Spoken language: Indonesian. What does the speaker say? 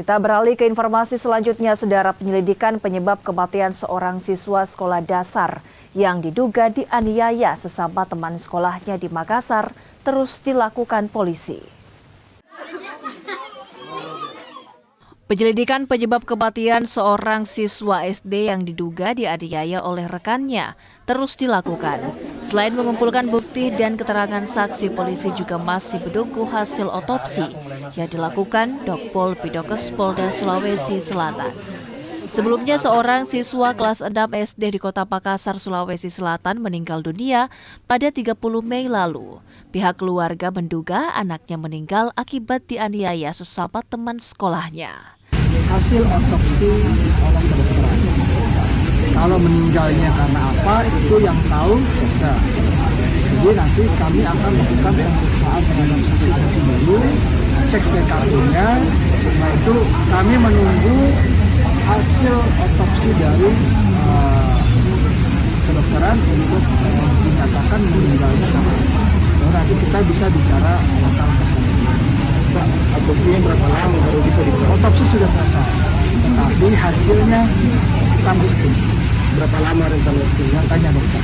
Kita beralih ke informasi selanjutnya, Saudara. Penyelidikan penyebab kematian seorang siswa sekolah dasar yang diduga dianiaya sesama teman sekolahnya di Makassar terus dilakukan polisi. Penyelidikan penyebab kematian seorang siswa SD yang diduga dianiaya oleh rekannya terus dilakukan. Selain mengumpulkan bukti dan keterangan saksi, polisi juga masih menunggu hasil otopsi yang dilakukan Dokpol Bidokes Polda Sulawesi Selatan. Sebelumnya, seorang siswa kelas 6 SD di Kota Makassar, Sulawesi Selatan meninggal dunia pada 30 Mei lalu. Pihak keluarga menduga anaknya meninggal akibat dianiaya sesama teman sekolahnya. Hasil otopsi oleh kedokteran. Kalau meninggalnya karena apa, itu yang tahu dokter. Jadi nanti kami akan melakukan pemeriksaan terhadap saksi-saksi baru, cek TKP-nya. Setelah itu kami menunggu hasil otopsi dari kedokteran untuk dinyatakan meninggalnya karena apa. Lalu nanti kita bisa bicara tentang otopsinya berapa lama baru bisa dibuat? Otopsi sudah selesai, tetapi hasilnya kita masih tunggu. Berapa lama rencana waktunya? Tanya dokter.